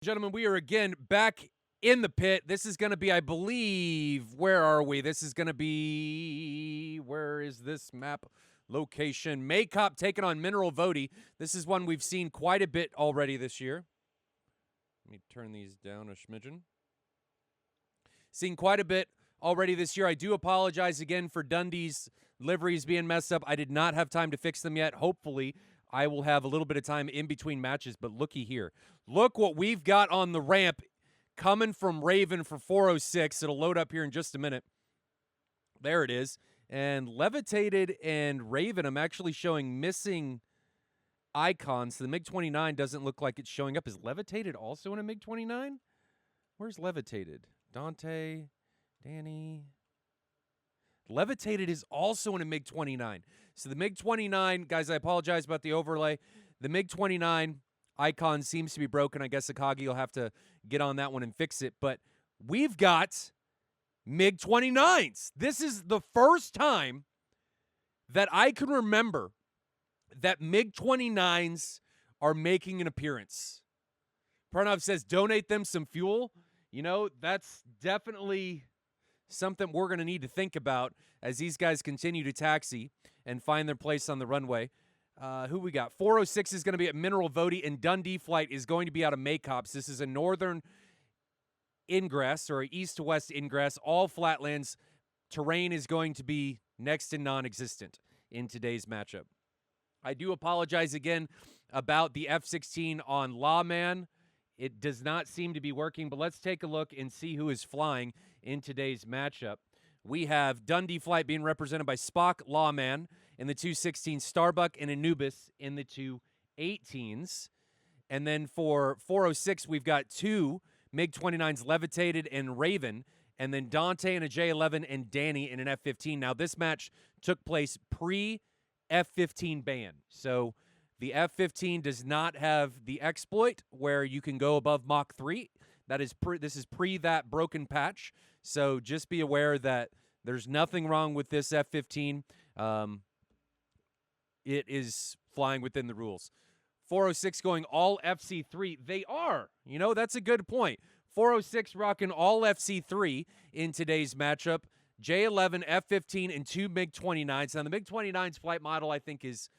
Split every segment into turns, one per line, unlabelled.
Gentlemen, we are again back in the pit. This is going to be, I believe, where are we? This is going to be, where is this map location? Maycop taking on Mineral Voti. This is one we've seen quite a bit already this year. Let me turn these down a smidgen. Seen quite a bit already this year. I do apologize again for Dundee's liveries being messed up. I did not have time to fix them yet. Hopefully, I will have a little bit of time in between matches, but looky here. Look what we've got on the ramp coming from Raven for 406. It'll load up here in just a minute. There it is. And Levitated and Raven, I'm actually showing missing icons. So the MiG-29 doesn't look like it's showing up. Is Levitated also in a MiG-29? Where's Levitated? Dante, Danny. Levitated is also in a MiG-29. So the MiG-29, guys, I apologize about the overlay. The MiG-29 icon seems to be broken. I guess Akagi will have to get on that one and fix it. But we've got MiG-29s. This is the first time that I can remember that MiG-29s are making an appearance. Pranav says, donate them some fuel. You know, that's definitely something we're going to need to think about as these guys continue to taxi and find their place on the runway. Who we got? 406 is going to be at Mineral Voti, and Dundee flight is going to be out of Maycops. This is a northern ingress or east to west ingress, all flatlands. Terrain is going to be next to non-existent in today's matchup. I do apologize again about the F-16 on Lawman. It does not seem to be working, but let's take a look and see who is flying in today's matchup. We have Dundee flight being represented by Spock, Lawman in the 216, Starbuck, and Anubis in the 218s. And then for 406, we've got two MiG-29s, Levitated and Raven, and then Dante in a J-11 and Danny in an F-15. Now, this match took place pre-F-15 ban, so the F-15 does not have the exploit where you can go above Mach 3. This is pre that broken patch. So just be aware that there's nothing wrong with this F-15. It is flying within the rules. 406 going all FC3. They are. You know, that's a good point. 406 rocking all FC3 in today's matchup. J-11, F-15, and two MiG-29s. Now, the MiG-29's flight model, I think, is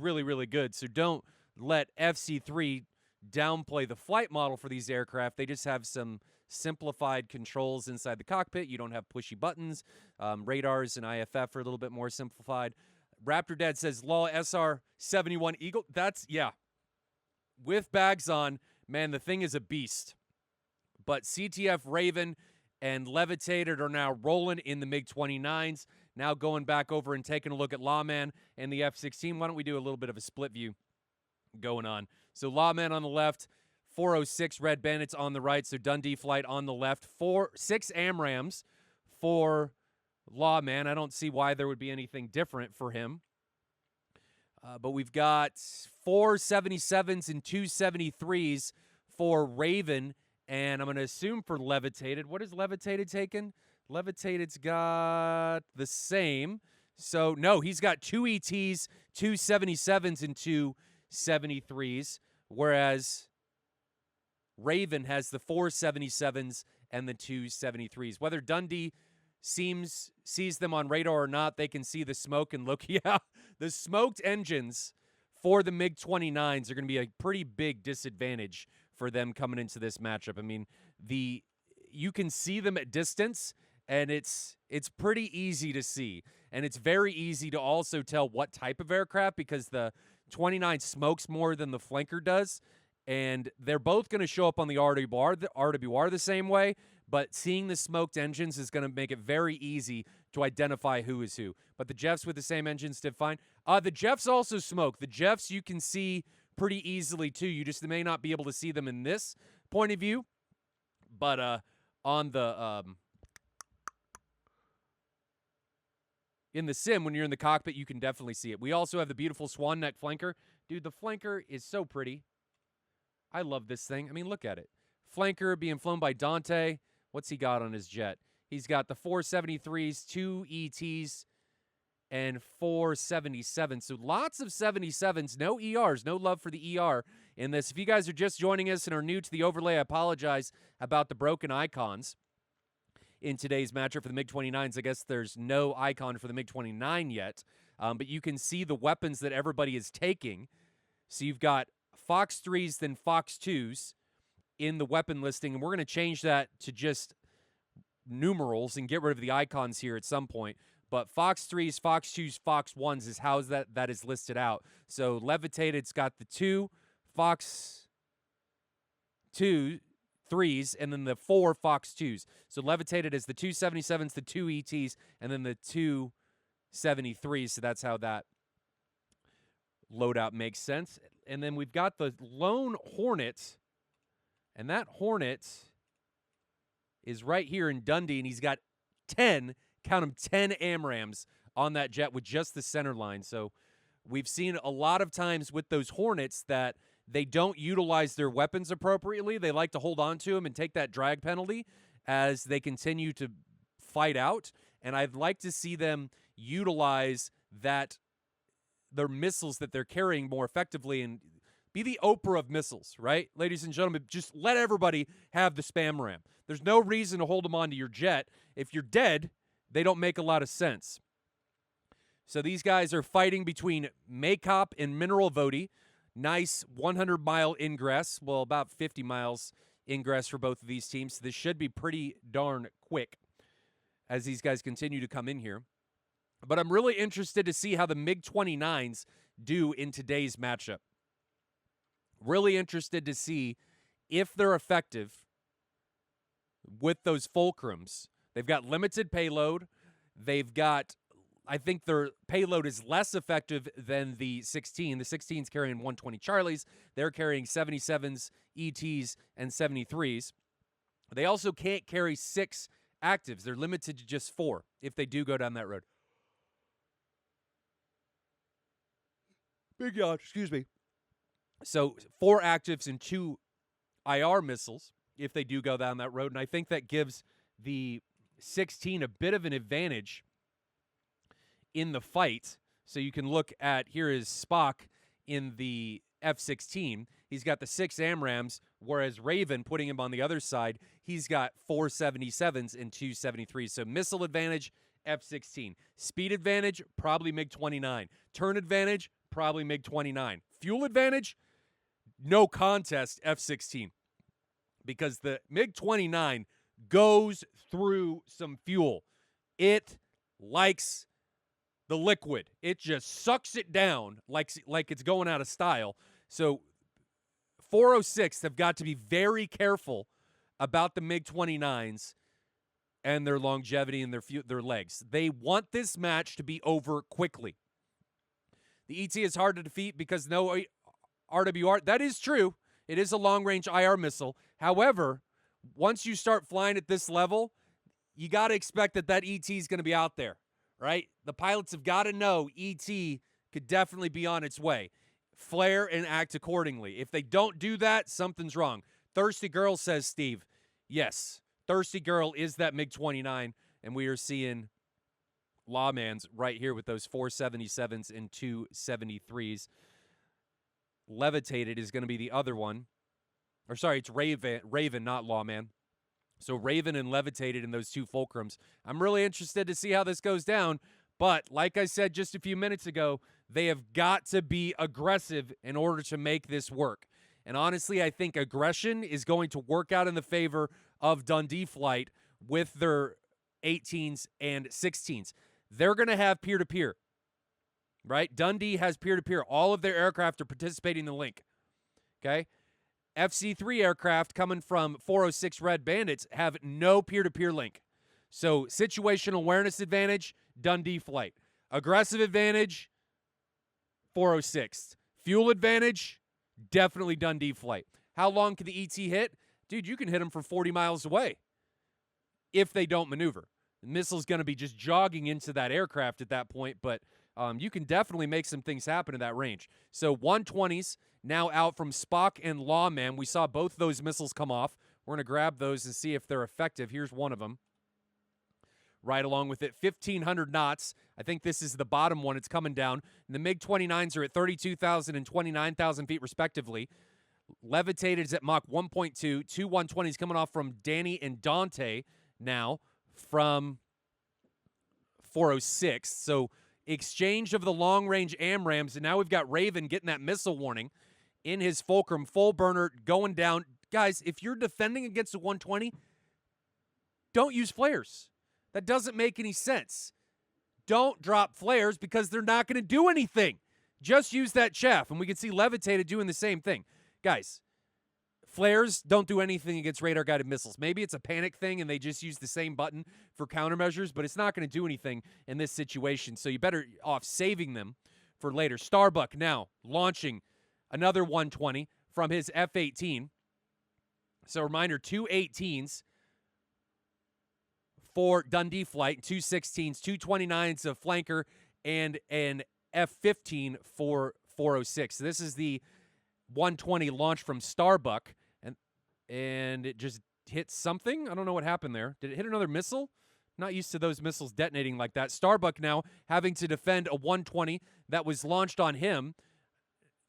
really, really good. So don't let FC3 downplay the flight model for these aircraft. They just have some simplified controls inside the cockpit. You don't have pushy buttons. Radars and IFF are a little bit more simplified. Raptor Dad says, Law SR-71 Eagle. That's, yeah. With bags on, man, the thing is a beast. But CTF Raven and Levitated are now rolling in the MiG-29s. Now going back over and taking a look at Lawman and the F-16. Why don't we do a little bit of a split view going on? So Lawman on the left, 406 Red Bandits on the right, so Dundee flight on the left. 6 AMRAAMs for Lawman. I don't see why there would be anything different for him. But we've got 4 77s and 2 73s for Raven, and I'm going to assume for Levitated. What is Levitated taken? Levitated's got the same. So, no, he's got 2 ETs, 2 77s, and 2 73s, whereas Raven has the 4 77s and the 2 73s. Whether Dundee sees them on radar or not, they can see the smoke and look. Yeah, the smoked engines for the MiG-29s are going to be a pretty big disadvantage for them coming into this matchup. I mean, you can see them at distance, and it's pretty easy to see. And it's very easy to also tell what type of aircraft because the 29 smokes more than the flanker does. And they're both going to show up on the RWR the same way, but seeing the smoked engines is going to make it very easy to identify who is who. But the Jeffs with the same engines did fine. The Jeffs also smoke. The Jeffs you can see pretty easily, too. You just may not be able to see them in this point of view. But on the in the sim, when you're in the cockpit, you can definitely see it. We also have the beautiful swan neck flanker. Dude, the flanker is so pretty. I love this thing. I mean, look at it. Flanker being flown by Dante. What's he got on his jet? He's got the 473s, 2 ETs, and 4 77. So lots of 77s, no ERs, no love for the ER in this. If you guys are just joining us and are new to the overlay, I apologize about the broken icons in today's matchup for the MiG-29s. I guess there's no icon for the MiG-29 yet, but you can see the weapons that everybody is taking. So you've got Fox 3s, then Fox 2s in the weapon listing, and we're going to change that to just numerals and get rid of the icons here at some point. But Fox 3s, Fox 2s, Fox 1s is how that is listed out. So Levittated's got the 2 Fox 2 3s and then the 4 Fox 2s. So Levitated is the 277s, the 2 ETs, and then the 2 73s. So that's how that loadout makes sense. And then we've got the lone Hornet, and that Hornet is right here in Dundee, and he's got 10, count them, 10 AMRAAMs on that jet with just the center line. So we've seen a lot of times with those Hornets that they don't utilize their weapons appropriately. They like to hold on to them and take that drag penalty as they continue to fight out. And I'd like to see them utilize their missiles that they're carrying more effectively and be the Oprah of missiles, right? Ladies and gentlemen, just let everybody have the spam ram. There's no reason to hold them onto your jet. If you're dead, they don't make a lot of sense. So these guys are fighting between Maycop and Mineral Vody. Nice 100-mile ingress. Well, about 50 miles ingress for both of these teams. So this should be pretty darn quick as these guys continue to come in here. But I'm really interested to see how the MiG-29s do in today's matchup. Really interested to see if they're effective with those fulcrums. They've got limited payload. They've got, I think their payload is less effective than the 16. The 16's carrying 120 Charlies. They're carrying 77s, ETs, and 73s. They also can't carry 6 actives. They're limited to just 4 if they do go down that road. Big yawn, excuse me. So 4 actives and 2 IR missiles if they do go down that road. And I think that gives the 16 a bit of an advantage in the fight. So you can look at, here is Spock in the F-16. He's got the 6 AMRAAMs, whereas Raven, putting him on the other side, he's got 4 77s and 2 73s. So missile advantage, F-16. Speed advantage, probably MiG-29. Turn advantage, probably MiG-29. Fuel advantage, no contest, F-16. Because the MiG-29 goes through some fuel. It likes the liquid. It just sucks it down like it's going out of style. So 406 have got to be very careful about the MiG-29s and their longevity and their legs. They want this match to be over quickly. The ET is hard to defeat because no RWR. That is true. It is a long-range IR missile. However, once you start flying at this level, you got to expect that ET is going to be out there, right? The pilots have got to know ET could definitely be on its way. Flare and act accordingly. If they don't do that, something's wrong. Thirsty Girl, says Steve. Yes, Thirsty Girl is that MiG-29, and we are seeing Lawmans right here with those 4 77s and 2 73s. Levitated is going to be the other one. Or sorry, it's Raven, not Lawman. So Raven and Levitated in those 2 fulcrums. I'm really interested to see how this goes down. But like I said just a few minutes ago, they have got to be aggressive in order to make this work. And honestly, I think aggression is going to work out in the favor of Dundee Flight with their 18s and 16s. They're going to have peer-to-peer, right? Dundee has peer-to-peer. All of their aircraft are participating in the link, okay? FC-3 aircraft coming from 406 Red Bandits have no peer-to-peer link. So situational awareness advantage, Dundee Flight. Aggressive advantage, 406. Fuel advantage, definitely Dundee Flight. How long can the ET hit? Dude, you can hit them from 40 miles away if they don't maneuver. The missile's going to be just jogging into that aircraft at that point, but you can definitely make some things happen in that range. So 120s now out from Spock and Lawman. We saw both those missiles come off. We're going to grab those and see if they're effective. Here's one of them. Right along with it, 1,500 knots. I think this is the bottom one. It's coming down. And the MiG-29s are at 32,000 and 29,000 feet, respectively. Levitated is at Mach 1.2. Two 120s coming off from Danny and Dante now from 406. So exchange of the long-range AMRAAMs, and now we've got Raven getting that missile warning in his fulcrum. Full burner going down. Guys, if you're defending against a 120, don't use flares. That doesn't make any sense. Don't drop flares because they're not going to do anything. Just use that chaff, and we can see Levitated doing the same thing. Guys, flares don't do anything against radar-guided missiles. Maybe it's a panic thing and they just use the same button for countermeasures, but it's not going to do anything in this situation, so you better off saving them for later. Starbuck now launching another 120 from his F-18. So reminder, two 18s for Dundee flight, two 16s, two 29s of flanker, and an F-15 for 406. So this is the 120 launch from Starbuck, and it just hit something. I don't know what happened there. Did it hit another missile? Not used to those missiles detonating like that. Starbuck now having to defend a 120 that was launched on him.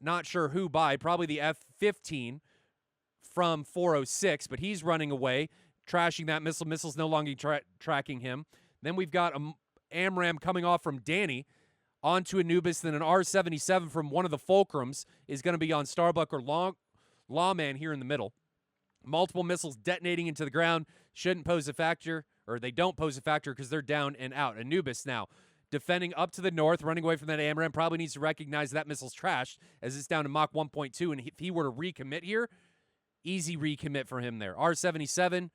Not sure who by. Probably the F-15 from 406, but he's running away, trashing that missile. Missile's no longer tracking him. Then we've got a AMRAAM coming off from Danny onto Anubis, then an R-77 from one of the fulcrums is going to be on Starbuck or Lawman here in the middle. Multiple missiles detonating into the ground shouldn't pose a factor, or they don't pose a factor because they're down and out. Anubis now defending up to the north, running away from that AMRAAM, probably needs to recognize that missile's trashed as it's down to Mach 1.2, and if he were to recommit here, easy recommit for him there. R-77,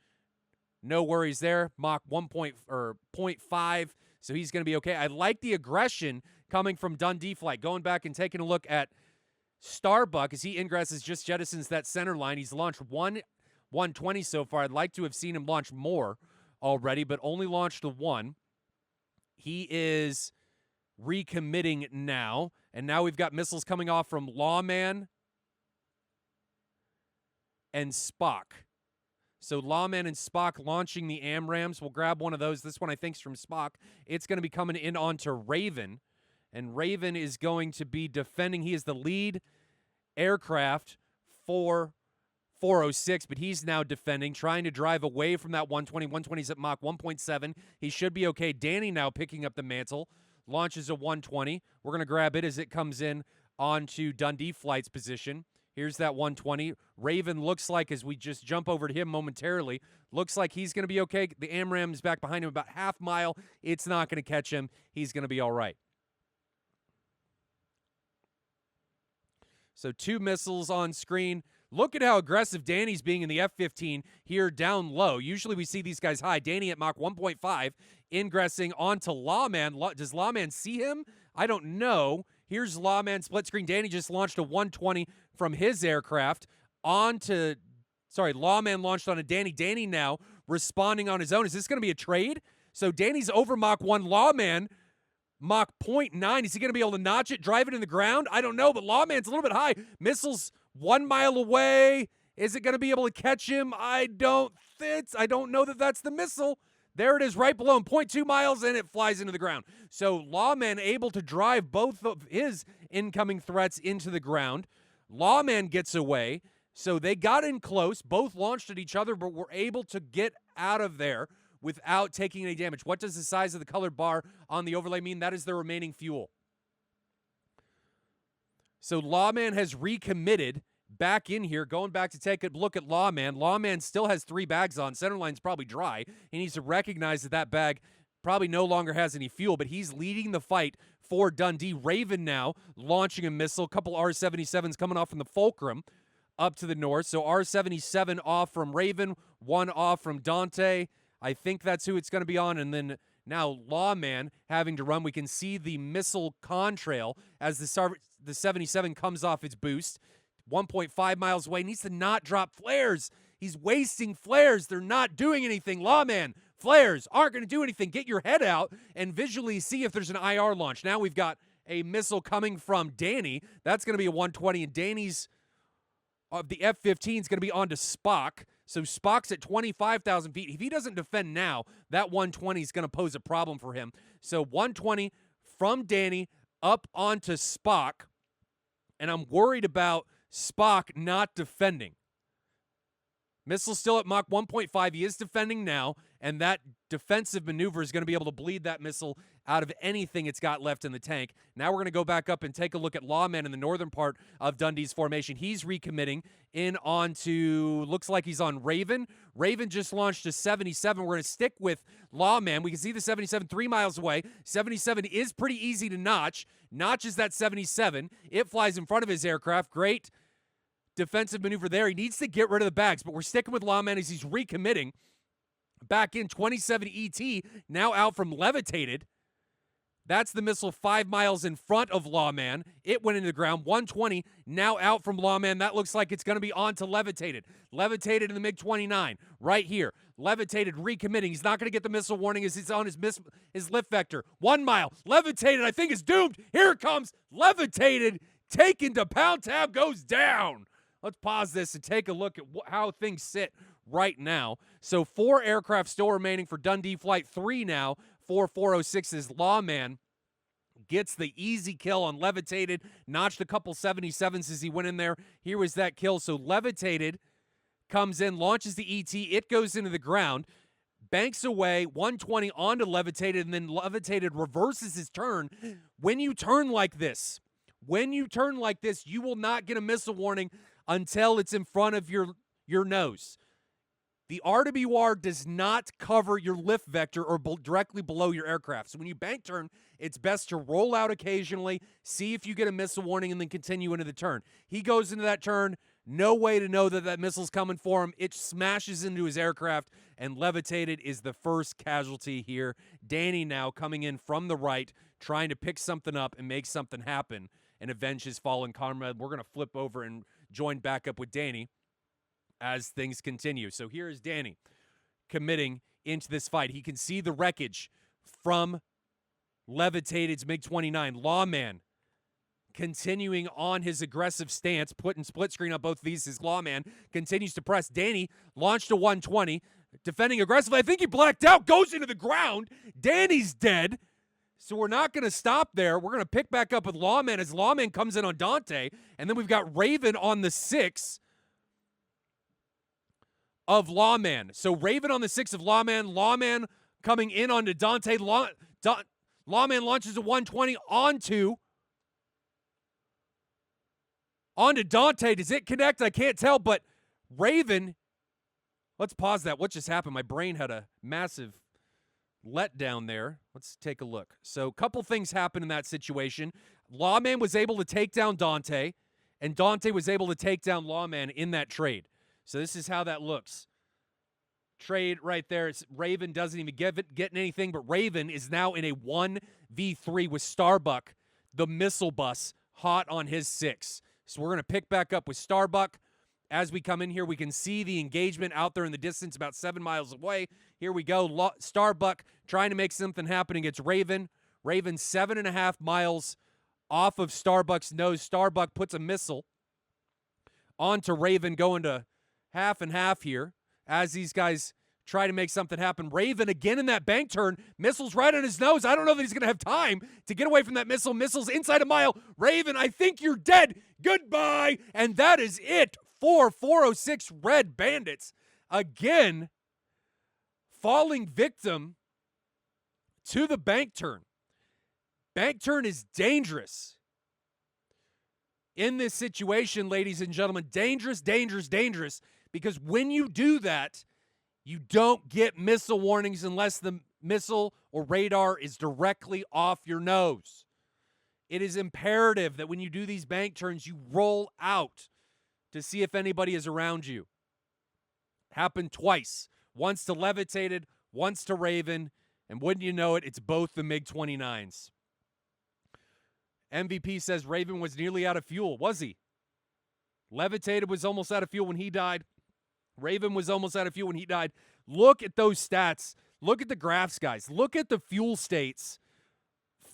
no worries there. Mach 0.5, so he's going to be okay. I like the aggression coming from Dundee flight. Going back and taking a look at Starbuck as he ingresses, just jettisons that center line. He's launched one 120 so far. I'd like to have seen him launch more already, but only launched the one. He is recommitting now, and now we've got missiles coming off from Lawman and Spock. So Lawman and Spock launching the AMRAAMs. We'll grab one of those. This one I think is from Spock. It's going to be coming in onto Raven, and Raven is going to be defending. He is the lead aircraft for 406, but he's now defending, trying to drive away from that 120. 120's at Mach 1.7. He should be okay. Danny now picking up the mantle, launches a 120. We're going to grab it as it comes in onto Dundee flight's position. Here's that 120. Raven looks like, as we just jump over to him momentarily, looks like he's going to be okay. The AMRAAM's back behind him about half mile. It's not going to catch him. He's going to be all right. So two missiles on screen. Look at how aggressive Danny's being in the F-15 here down low. Usually we see these guys high. Danny at Mach 1.5, ingressing onto Lawman. Does Lawman see him? I don't know. Here's Lawman split screen. Danny just launched a 120 from his aircraft onto, Lawman launched on a Danny. Danny now responding on his own. Is this going to be a trade? So Danny's over Mach 1. Lawman, Mach 0.9. Is he going to be able to notch it, drive it in the ground? I don't know, but Lawman's a little bit high. Missiles 1 mile away. Is it going to be able to catch him? I don't know that that's the missile. There it is right below him, 0.2 miles, and it flies into the ground. So Lawman able to drive both of his incoming threats into the ground. Lawman gets away. So they got in close. Both launched at each other, but were able to get out of there without taking any damage. What does the size of the colored bar on the overlay mean? That is the remaining fuel. So Lawman has recommitted back in here, going back to take a look at Lawman. Lawman still has 3 bags on. Centerline's probably dry. He needs to recognize that that bag probably no longer has any fuel, but he's leading the fight for Dundee. Raven now launching a missile. A couple R-77s coming off from the fulcrum up to the north. So R-77 off from Raven, 1 off from Dante. I think that's who it's going to be on. And then now Lawman having to run. We can see the missile contrail as the 77 comes off its boost. 1.5 miles away. Needs to not drop flares. He's wasting flares. They're not doing anything. Lawman, flares aren't going to do anything. Get your head out and visually see if there's an IR launch. Now we've got a missile coming from Danny. That's going to be a 120, and Danny's of the F-15 is going to be onto Spock. So Spock's at 25,000 feet. If he doesn't defend now, that 120 is going to pose a problem for him. So 120 from Danny up onto Spock. And I'm worried about Spock not defending. Missile still at Mach 1.5. He is defending now, and that defensive maneuver is going to be able to bleed that missile out of anything it's got left in the tank. Now we're going to go back up and take a look at Lawman in the northern part of Dundee's formation. He's recommitting in onto, looks like he's on Raven. Raven just launched a 77. We're going to stick with Lawman. We can see the 77 3 miles away. 77 is pretty easy to notch. Notches that 77. It flies in front of his aircraft. Great defensive maneuver there. He needs to get rid of the bags, but we're sticking with Lawman as he's recommitting. Back in 27 ET, now out from Levitated. That's the missile 5 miles in front of Lawman. It went into the ground. 120 now out from Lawman. That looks like it's going to be on to Levitated. Levitated in the MiG-29 right here. Levitated recommitting. He's not going to get the missile warning as he's on his lift vector. 1 mile. Levitated, I think, is doomed. Here it comes. Levitated, taken to pound tab, goes down. Let's pause this and take a look at how things sit right now. So 4 aircraft still remaining for Dundee Flight 3 now. 406's Lawman gets the easy kill on Levitated. Notched a couple 77s as he went in there. Here was that kill. So Levitated comes in, launches the ET. It goes into the ground. Banks away, 120 onto Levitated, and then Levitated reverses his turn. When you turn like this, you will not get a missile warning until it's in front of your nose. The RWR does not cover your lift vector or directly below your aircraft. So when you bank turn, it's best to roll out occasionally, see if you get a missile warning, and then continue into the turn. He goes into that turn, no way to know that that missile's coming for him. It smashes into his aircraft, and Levitated is the first casualty here. Danny now coming in from the right, trying to pick something up and make something happen and avenge his fallen comrade. We're going to flip over and join back up with Danny as things continue. So here is Danny committing into this fight. He can see the wreckage from Levitated's MiG-29. Lawman continuing on his aggressive stance, putting split screen on both of these. His Lawman continues to press. Danny launched a 120, defending aggressively. I think he blacked out, goes into the ground. Danny's dead. So we're not going to stop there. We're going to pick back up with Lawman as Lawman comes in on Dante. And then we've got Raven on the 6 of Lawman. So Raven on the 6 of Lawman. Lawman coming in onto Dante. Lawman launches a 120 onto Dante. Does it connect? I can't tell, but Raven, let's pause that. What just happened? My brain had a massive letdown there. Let's take a look. So a couple things happened in that situation. Lawman was able to take down Dante, and Dante was able to take down Lawman in that trade. So this is how that looks. Trade right there. It's Raven doesn't even get anything, but Raven is now in a 1v3 with Starbuck, the missile bus, hot on his 6. So we're going to pick back up with Starbuck. As we come in here, we can see the engagement out there in the distance about 7 miles away. Here we go. Starbuck trying to make something happen against Raven. Raven 7.5 miles off of Starbuck's nose. Starbuck puts a missile onto Raven, going to half and half here as these guys try to make something happen. Raven again in that bank turn. Missile's right on his nose. I don't know that he's going to have time to get away from that missile. Missile's inside a mile. Raven, I think you're dead. Goodbye. And that is it for 406 Red Bandits. Again, falling victim to the bank turn. Bank turn is dangerous in this situation, ladies and gentlemen. Dangerous, dangerous, dangerous. Because when you do that, you don't get missile warnings unless the missile or radar is directly off your nose. It is imperative that when you do these bank turns, you roll out to see if anybody is around you. Happened twice. Once to Levitated, once to Raven, and wouldn't you know it, it's both the MiG-29s. MVP says Raven was nearly out of fuel. Was he? Levitated was almost out of fuel when he died. Raven was almost out of fuel when he died. Look at those stats. Look at the graphs, guys. Look at the fuel states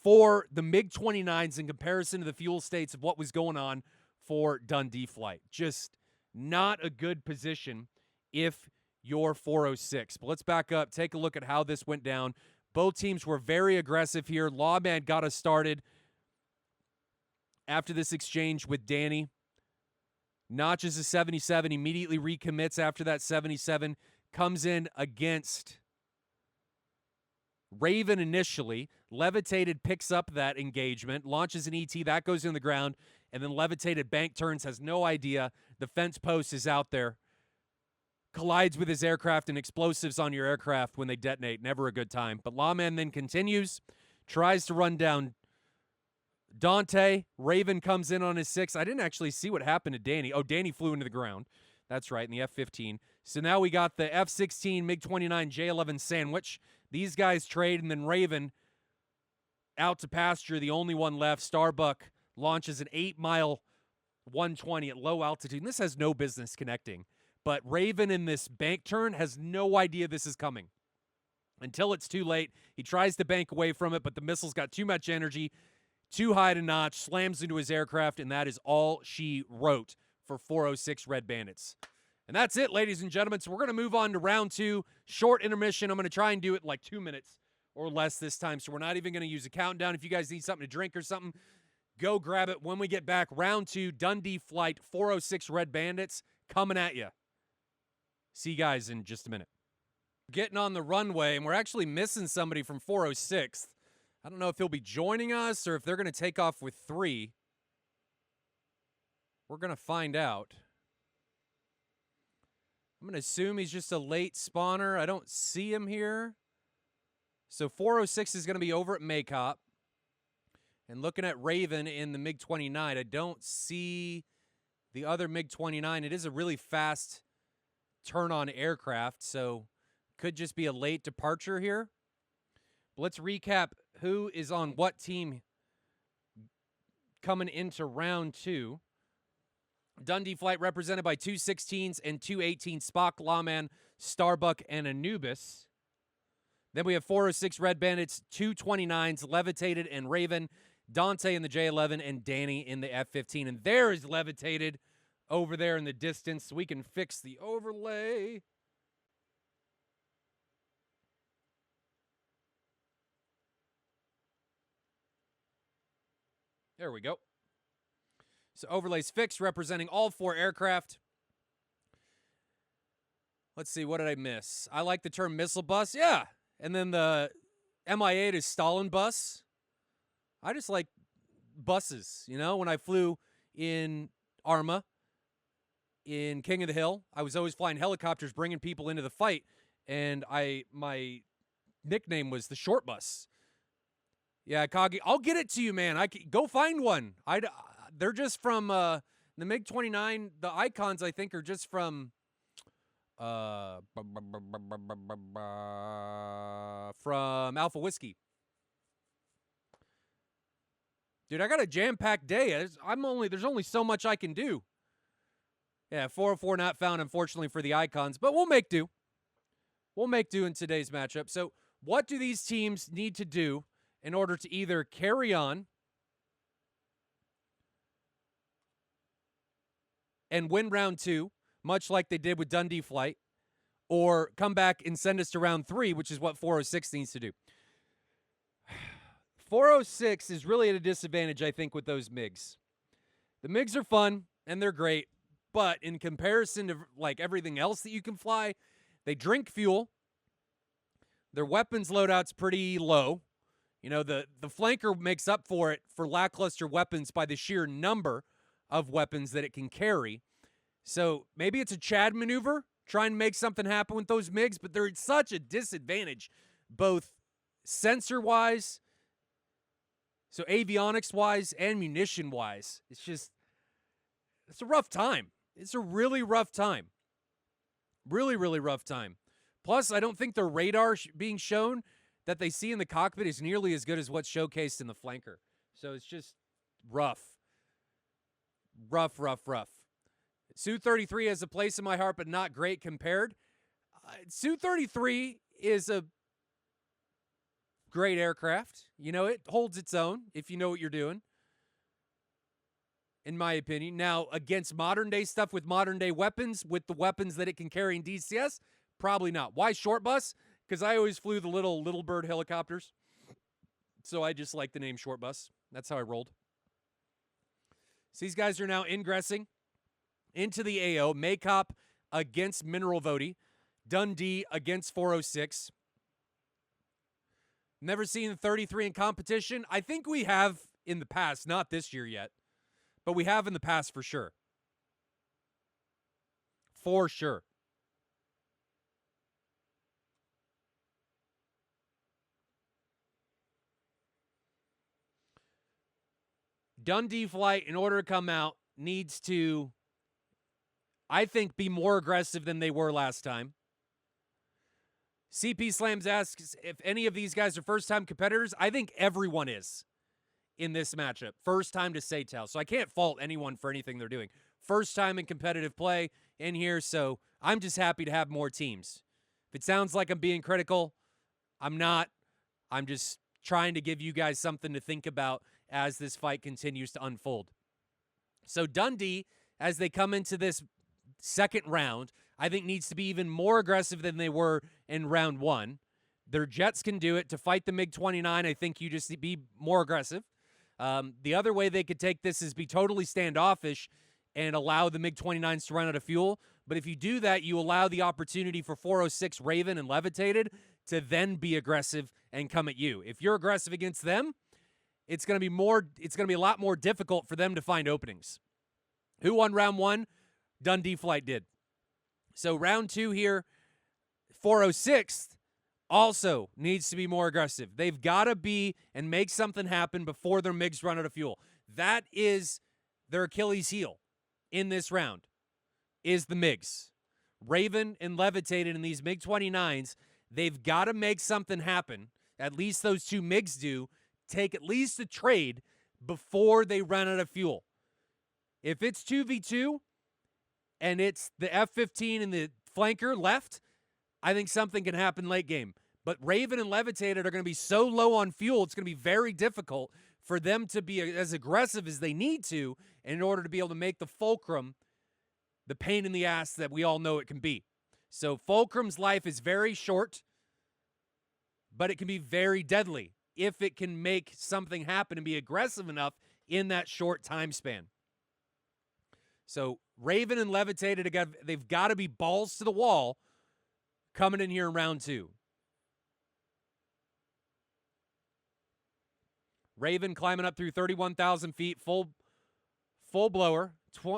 for the MiG-29s in comparison to the fuel states of what was going on for Dundee Flight. Just not a good position if you're 406. But let's back up, take a look at how this went down. Both teams were very aggressive here. Lawman got us started after this exchange with Danny. Notches a 77, immediately recommits after that 77, comes in against Raven initially. Levitated picks up that engagement, launches an ET, that goes in the ground, and then Levitated bank turns, has no idea the fence post is out there. Collides with his aircraft and explosives on your aircraft when they detonate. Never a good time. But Lawman then continues, tries to run down Dante. Raven comes in on his 6. I didn't actually see what happened to Danny. Oh, Danny flew into the ground. That's right, in the F-15. So now we got the F-16, MiG-29, J-11 sandwich. These guys trade, and then Raven out to pasture, the only one left. Starbuck launches an 8-mile 120 at low altitude. And this has no business connecting. But Raven in this bank turn has no idea this is coming until it's too late. He tries to bank away from it, but the missile's got too much energy, too high to notch, slams into his aircraft, and that is all she wrote for 406 Red Bandits. And that's it, ladies and gentlemen. So we're going to move on to round 2, short intermission. I'm going to try and do it in like 2 minutes or less this time, so we're not even going to use a countdown. If you guys need something to drink or something, go grab it. When we get back, round 2, Dundee flight, 406 Red Bandits coming at you. See you guys in just a minute. Getting on the runway, and we're actually missing somebody from 406. I don't know if he'll be joining us or if they're going to take off with 3. We're going to find out. I'm going to assume he's just a late spawner. I don't see him here. So 406 is going to be over at Maycop. And looking at Raven in the MiG-29, I don't see the other MiG-29. It is a really fast turn-on aircraft, so could just be a late departure here. But let's recap who is on what team coming into round 2. Dundee flight represented by 2 16s and 2 18, Spock, Lawman, Starbuck, and Anubis. Then we have 406 Red Bandits, 2 29s, Levitated and Raven, Dante in the J-11, and Danny in the F-15. And there is Levitated over there in the distance, so we can fix the overlay. There we go. So overlays fixed, representing all 4 aircraft. Let's see, what did I miss? I like the term missile bus. Yeah. And then the Mi-8 is Stalin bus. I just like buses. You know, when I flew in Arma, in King of the Hill, I was always flying helicopters, bringing people into the fight, and my nickname was the short bus. Yeah, Kagi, I'll get it to you, man. Go find one. They're just from the MiG-29. The icons, I think, are just from Alpha Whiskey. Dude, I got a jam-packed day. There's only so much I can do. Yeah, 404 not found, unfortunately, for the icons, but we'll make do. We'll make do in today's matchup. So what do these teams need to do in order to either carry on and win round 2, much like they did with Dundee flight, or come back and send us to round 3, which is what 406 needs to do? 406 is really at a disadvantage, I think, with those MiGs. The MiGs are fun, and they're great, but in comparison to like everything else that you can fly, they drink fuel. Their weapons loadout's pretty low. You know, the flanker makes up for it for lackluster weapons by the sheer number of weapons that it can carry. So maybe it's a Chad maneuver, trying to make something happen with those MiGs, but they're at such a disadvantage, both sensor-wise, so avionics-wise, and munition-wise. It's a rough time. It's a really rough time. Really, really rough time. Plus, I don't think their radar being shown that they see in the cockpit is nearly as good as what's showcased in the flanker. So it's just rough. Rough, rough, rough. Su-33 has a place in my heart, but not great compared. Su-33 is a great aircraft. You know, it holds its own if you know what you're doing. in my opinion. Now, against modern-day stuff with modern-day weapons, with the weapons that it can carry in DCS, probably not. Why short bus? Because I always flew the little bird helicopters. So I just like the name short bus. That's how I rolled. So these guys are now ingressing into the AO. Maycop against Mineral Voti. Dundee against 406. Never seen 33 in competition. I think we have in the past, not this year yet, but we have in the past for sure. For sure. Dundee flight, in order to come out, needs to, I think, be more aggressive than they were last time. CP Slams asks if any of these guys are first-time competitors. I think everyone is in this matchup. First time to SATAL. So I can't fault anyone for anything they're doing. First time in competitive play in here, so I'm just happy to have more teams. If it sounds like I'm being critical, I'm not. I'm just trying to give you guys something to think about as this fight continues to unfold. So Dundee, as they come into this second round, I think needs to be even more aggressive than they were in round one. Their jets can do it. To fight the MiG-29, I think you just be more aggressive. The other way they could take this is be totally standoffish and allow the MiG-29s to run out of fuel. But if you do that, you allow the opportunity for 406 Raven and Levitated to then be aggressive and come at you. If you're aggressive against them, it's going to be a lot more difficult for them to find openings. Who won round one? Dundee Flight did. So round two here, 406 also needs to be more aggressive. They've got to be and make something happen before their MiGs run out of fuel. That is their Achilles heel in this round, is the MiGs. Raven and Levitated in these MiG-29s, they've got to make something happen. At least those two MiGs do. Take at least a trade before they run out of fuel. If it's 2v2 and it's the F-15 and the flanker left, I think something can happen late game. But Raven and Levitated are going to be so low on fuel, it's going to be very difficult for them to be as aggressive as they need to in order to be able to make the fulcrum the pain in the ass that we all know it can be. So fulcrum's life is very short, but it can be very deadly if it can make something happen and be aggressive enough in that short time span. So Raven and Levitated, they've got to be balls to the wall coming in here in round two. Raven climbing up through 31,000 feet, full blower,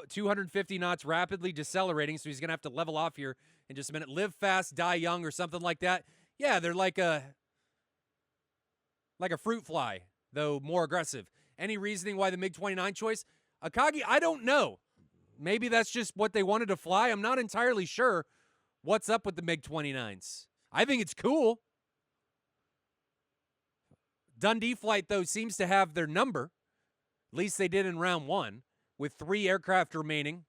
250 knots, rapidly decelerating, so he's going to have to level off here in just a minute. Live fast, die young, or something like that. Yeah, they're like a fruit fly, though more aggressive. Any reasoning why the MiG-29 choice? Akagi, I don't know. Maybe that's just what they wanted to fly. I'm not entirely sure what's up with the MiG-29s. I think it's cool. Dundee Flight, though, seems to have their number. At least they did in round one, with 3 aircraft remaining.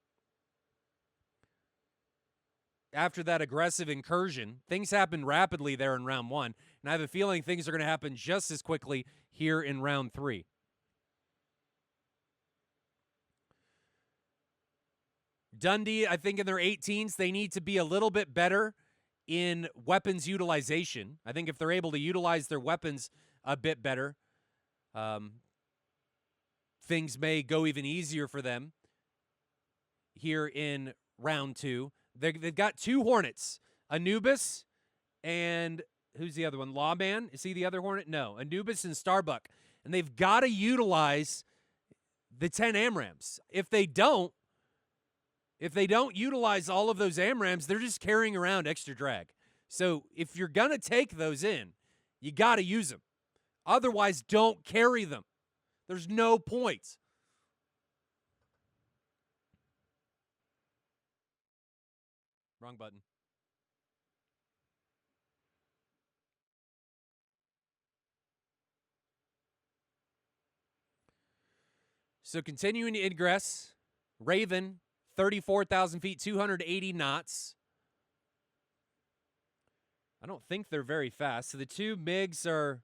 After that aggressive incursion, things happened rapidly there in round one, and I have a feeling things are going to happen just as quickly here in round three. Dundee, I think in their 18s, they need to be a little bit better in weapons utilization. I think if they're able to utilize their weapons a bit better, things may go even easier for them here in round two. They've got 2 Hornets, Anubis and who's the other one? Lawman? Is he the other Hornet? No, Anubis and Starbuck. And they've got to utilize the 10 AMRAAMs. If they don't utilize all of those AMRAAMs, they're just carrying around extra drag. So if you're going to take those in, you got to use them. Otherwise, don't carry them. There's no point. Wrong button. So continuing to ingress, Raven, 34,000 feet, 280 knots. I don't think they're very fast. So the 2 MiGs are,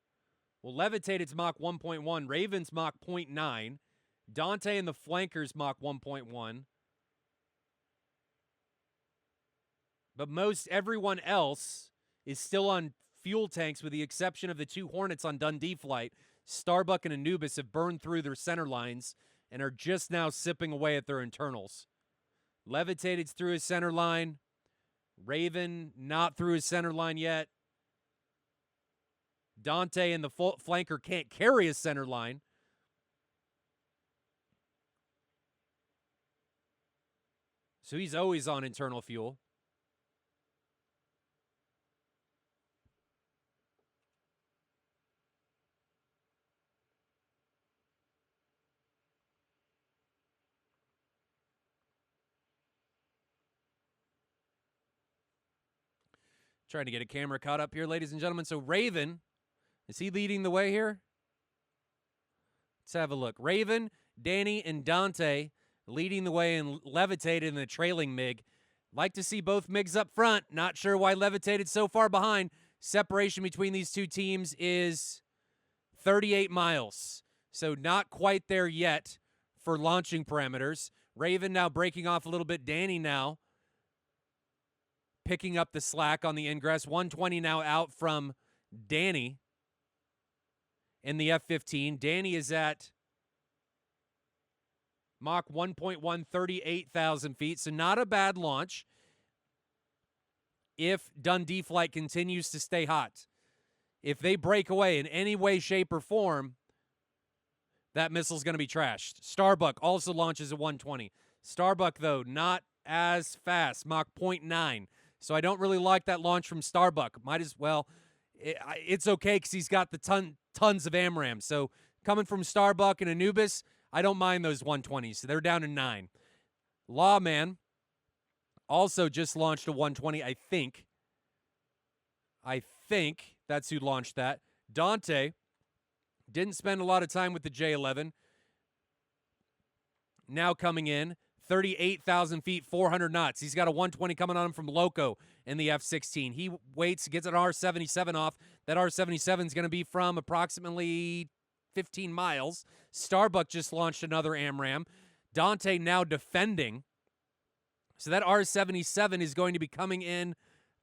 well, Levitated's Mach 1.1, Raven's Mach 0.9. Dante and the flankers Mach 1.1. But most everyone else is still on fuel tanks with the exception of the 2 Hornets on Dundee flight. Starbuck and Anubis have burned through their center lines and are just now sipping away at their internals. Levitated's through his center line. Raven not through his center line yet. Dante and the flanker can't carry his center line. So he's always on internal fuel. Trying to get a camera caught up here, ladies and gentlemen. So Raven, is he leading the way here? Let's have a look. Raven, Danny, and Dante leading the way and Levitated in the trailing MiG. Like to see both MiGs up front. Not sure why Levitated so far behind. Separation between these two teams is 38 miles. So not quite there yet for launching parameters. Raven now breaking off a little bit. Danny now picking up the slack on the ingress. 120 now out from Danny in the F-15. Danny is at Mach 1.1, 38,000 feet. So not a bad launch if Dundee flight continues to stay hot. If they break away in any way, shape, or form, that missile's going to be trashed. Starbuck also launches at 120. Starbuck, though, not as fast, Mach 0.9. So I don't really like that launch from Starbuck. Might as well. It's okay because he's got the tons of AMRAAM. So coming from Starbuck and Anubis, I don't mind those 120s. They're down to 9. Lawman also just launched a 120, I think. I think that's who launched that. Dante didn't spend a lot of time with the J-11. Now coming in. 38,000 feet, 400 knots. He's got a 120 coming on him from Loco in the F-16. He waits, gets an R-77 off. That R-77 is going to be from approximately 15 miles. Starbuck just launched another AMRAAM. Dante now defending. So that R-77 is going to be coming in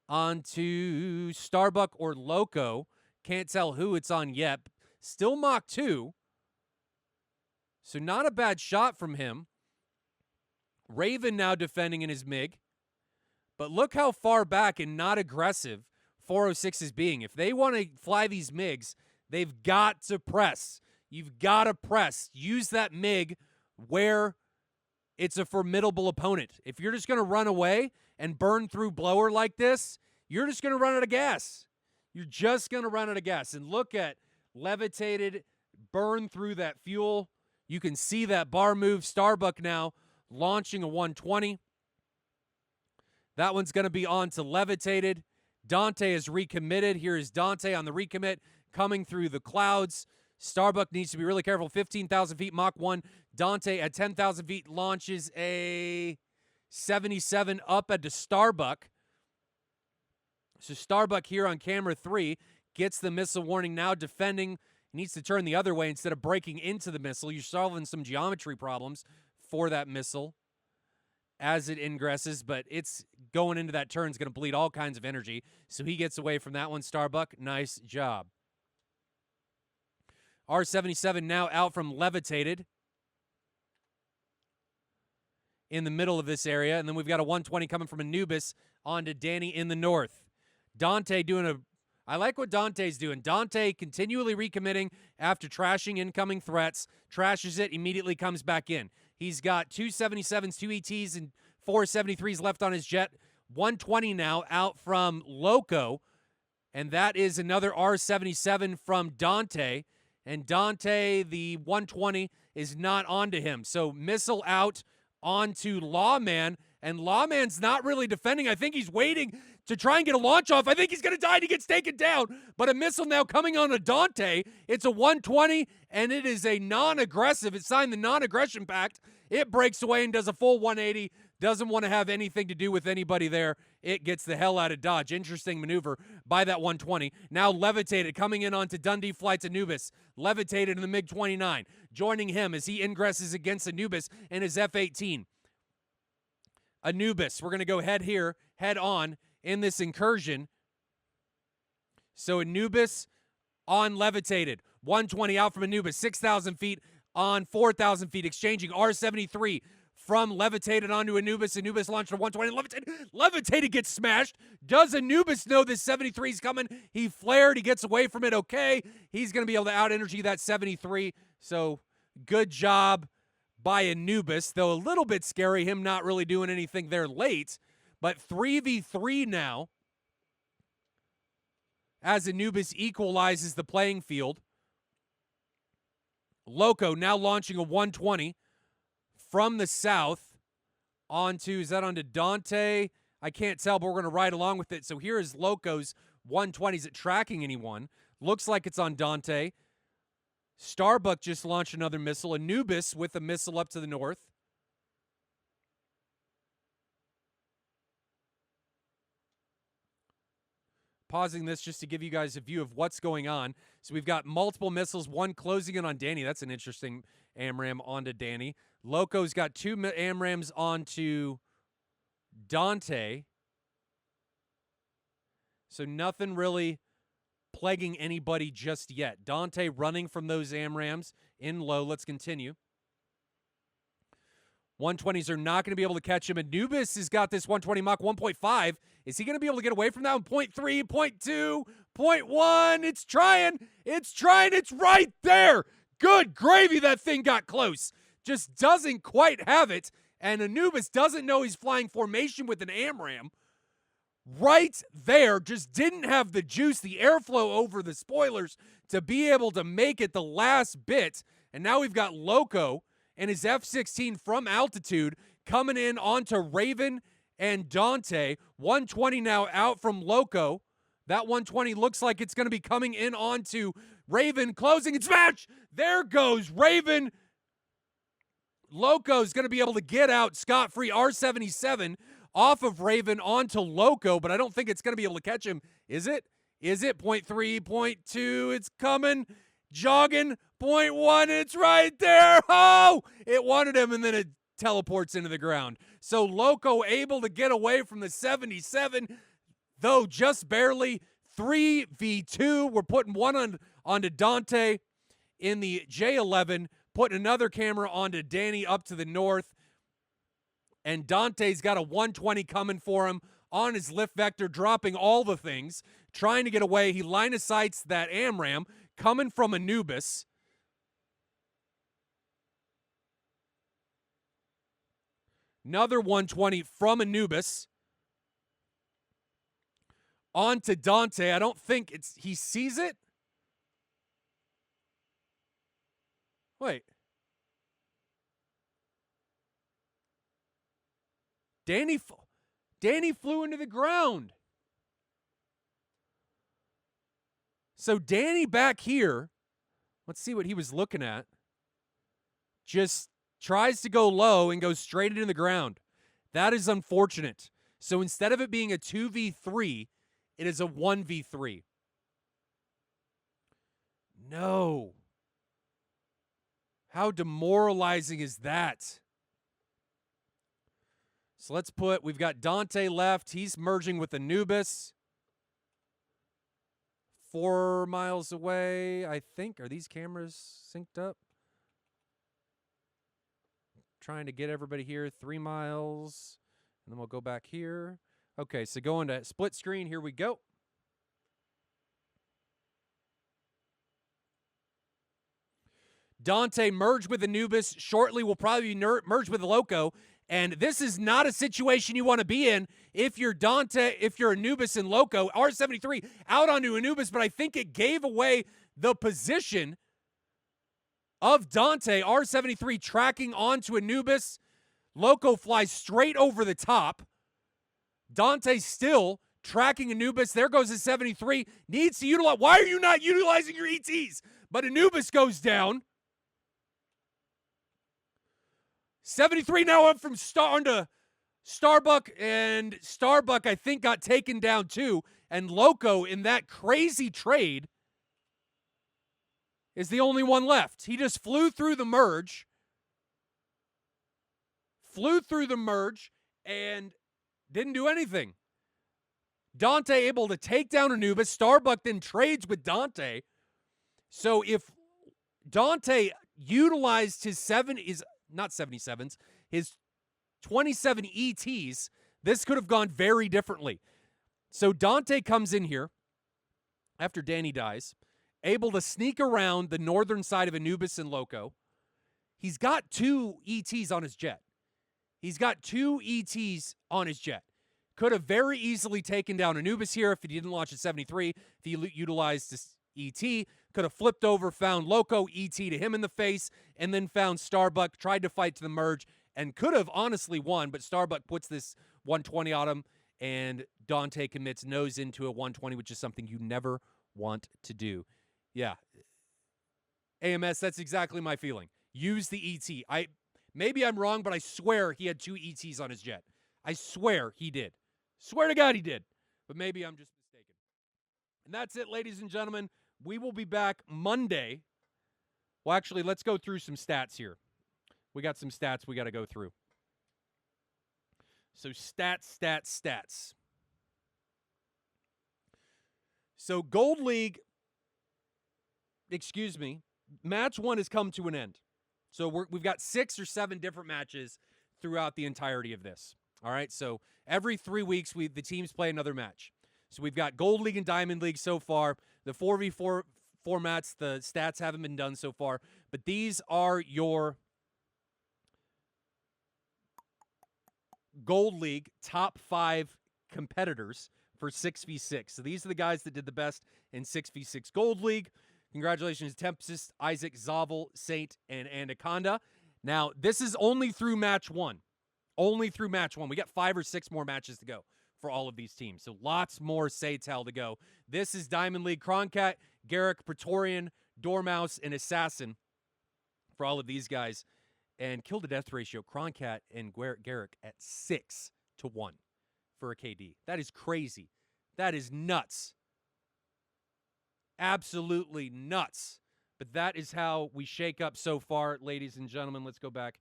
onto Starbuck or Loco. Can't tell who it's on yet. Still Mach 2. So not a bad shot from him. Raven now defending in his MiG. But look how far back and not aggressive 406 is being. If they want to fly these MiGs, they've got to press. You've got to press. Use that MiG where it's a formidable opponent. If you're just going to run away and burn through blower like this, you're just going to run out of gas. You're just going to run out of gas. And look at Levitated burn through that fuel. You can see that bar move. Starbuck now launching a 120. That one's going to be on to Levitated. Dante is recommitted. Here is Dante on the recommit coming through the clouds. Starbuck needs to be really careful. 15,000 feet, Mach 1. Dante at 10,000 feet launches a 77 up at the Starbuck. So Starbuck here on camera 3 gets the missile warning now defending. Needs to turn the other way instead of breaking into the missile. You're solving some geometry problems for that missile as it ingresses, but it's going into that turn is going to bleed all kinds of energy. So he gets away from that one. Starbuck, nice job. R-77 now out from Levitated in the middle of this area. And then we've got a 120 coming from Anubis onto Danny in the north. Dante doing a... I like what Dante's doing. Dante continually recommitting after trashing incoming threats. Trashes it, immediately comes back in. He's got 2 77s, 2 ETs, and 4 73s left on his jet. 120 now out from Loco. And that is another R-77 from Dante. And Dante, the 120, is not onto him. So missile out onto Lawman. And Lawman's not really defending. I think he's waiting to try and get a launch off. I think he's going to die and he gets taken down. But a missile now coming on to Dante. It's a 120, and it is a non-aggressive. It signed the non-aggression pact. It breaks away and does a full 180. Doesn't want to have anything to do with anybody there. it gets the hell out of Dodge. Interesting maneuver by that 120. Now levitated, coming in onto Dundee flights Anubis. Levitated in the MiG-29. Joining him as he ingresses against Anubis in his F-18. Anubis, we're going to go head on in this incursion. So Anubis on levitated. 120 out from Anubis, 6,000 feet on 4,000 feet, exchanging R-73 from levitated onto Anubis. Anubis launched a 120. Levitated gets smashed. Does Anubis know this 73 is coming? He flared. He gets away from it. Okay. He's going to be able to out-energy that 73. So good job by Anubis, though a little bit scary, him not really doing anything there late. But 3v3 now as Anubis equalizes the playing field. Loco now launching a 120 from the south onto, is that onto Dante? I can't tell, but we're going to ride along with it. So here is Loco's 120. Is it tracking anyone? Looks like it's on Dante. Starbuck just launched another missile. Anubis with a missile up to the north. Pausing this just to give you guys a view of what's going on. So we've got multiple missiles, one closing in on Danny. That's an interesting AMRAM onto Danny. Loco's got 2 AMRAMs onto Dante. So nothing really plaguing anybody just yet. Dante running from those AMRAMs in low. Let's continue. 120s are not going to be able to catch him. Anubis has got this 120 Mach 1.5. Is he going to be able to get away from that one? 0.3, 0.2, 0.1. It's trying. It's trying. It's right there. Good gravy. That thing got close. Just doesn't quite have it. And Anubis doesn't know he's flying formation with an AMRAM. Right there. Just didn't have the juice, the airflow over the spoilers to be able to make it the last bit. And now we've got Loco and his F-16 from altitude coming in onto Raven and Dante. 120 now out from Loco. That 120 looks like it's going to be coming in onto Raven, closing and smash! There goes Raven. Loco's going to be able to get out scot-free. R-77 off of Raven onto Loco, but I don't think it's going to be able to catch him. Is it? Is it? 0.3, 0.2, it's coming. Jogging, 0.1, it's right there. Oh, it wanted him, and then it teleports into the ground. So Loco able to get away from the 77, though just barely. 3v2. We're putting one onto Dante in the J11, putting another camera onto Danny up to the north. And Dante's got a 120 coming for him on his lift vector, dropping all the things, trying to get away. He line of sights that AMRAM coming from Anubis. Another 120 from Anubis onto Dante. I don't think he sees it. Wait. Danny flew into the ground. So Danny back here, let's see what he was looking at, just tries to go low and goes straight into the ground. That is unfortunate. So instead of it being a 2v3, it is a 1v3. No. How demoralizing is that? So we've got Dante left. He's merging with Anubis. 4 miles away, I think. Are these cameras synced up? Trying to get everybody here. 3 miles. And then we'll go back here. Okay, so going to split screen. Here we go. Dante merged with Anubis. Shortly will probably be merged with Loco. And this is not a situation you want to be in if you're Dante, if you're Anubis and Loco. R-73 out onto Anubis, but I think it gave away the position of Dante. R-73 tracking onto Anubis. Loco flies straight over the top. Dante still tracking Anubis. There goes the 73. Needs to utilize. Why are you not utilizing your ETs? But Anubis goes down. 73 now up from starting to Starbuck, I think, got taken down too. And Loco, in that crazy trade, is the only one left. He just flew through the merge. And didn't do anything. Dante able to take down Anubis. Starbuck then trades with Dante. So if Dante utilized his 27 ETs, this could have gone very differently. So Dante comes in here after Danny dies, able to sneak around the northern side of Anubis and Loco. He's got 2 ETs on his jet. Could have very easily taken down Anubis here if he didn't launch at 73. If he utilized this ET, could have flipped over, found Loco, ET to him in the face, and then found Starbuck, tried to fight to the merge, and could have honestly won, but Starbuck puts this 120 on him, and Dante commits nose into a 120, which is something you never want to do. Yeah. AMS, that's exactly my feeling. Use the ET. Maybe I'm wrong, but I swear he had 2 ETs on his jet. I swear he did. Swear to God he did. But maybe I'm just mistaken. And that's it, ladies and gentlemen. We will be back Monday. Well, actually, let's go through some stats here. We got some stats we got to go through. So stats. So Gold League, match 1 has come to an end. So we've got 6 or 7 different matches throughout the entirety of this. All right, so every 3 weeks, the teams play another match. So we've got Gold League and Diamond League so far. The 4v4 formats, the stats haven't been done so far. But these are your Gold League top 5 competitors for 6v6. So these are the guys that did the best in 6v6 Gold League. Congratulations, Tempest, Isaac, Zavel, Saint, and Anaconda. Now, this is only through match 1. We got 5 or 6 more matches to go for all of these teams. So lots more SATAL to go. This is Diamond League. Kronkat, Garrick, Praetorian, Dormouse, and Assassin for all of these guys. And kill-to-death ratio, Kronkat and Garrick at 6-1 for a KD. That is crazy. That is nuts. Absolutely nuts. But that is how we shake up so far, ladies and gentlemen. Let's go back to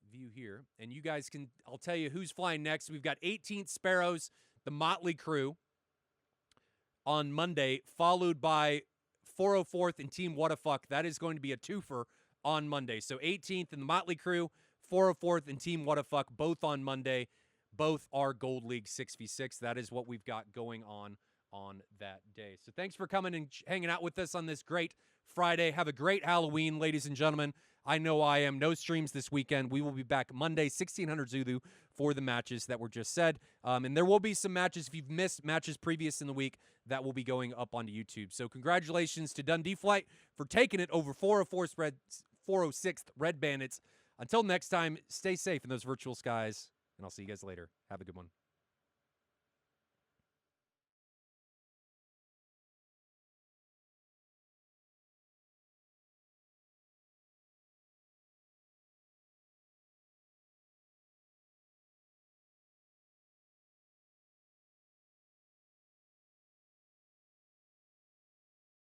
the view here. And you guys can, I'll tell you who's flying next. We've got 18th Sparrows, the Motley Crew, on Monday, followed by 404th and Team Whatafuck. That is going to be a twofer on Monday. So 18th and the Motley Crew, 404th and Team Whatafuck, both on Monday. Both are Gold League 6v6. That is what we've got going on that day. So thanks for coming and hanging out with us on this great Friday. Have a great Halloween, ladies and gentlemen. I know I am. No streams this weekend. We will be back Monday, 1600 Zulu, for the matches that were just said. And there will be some matches, if you've missed matches previous in the week, that will be going up onto YouTube. So congratulations to Dundee Flight for taking it over 406th Red Bandits. Until next time, stay safe in those virtual skies, and I'll see you guys later. Have a good one.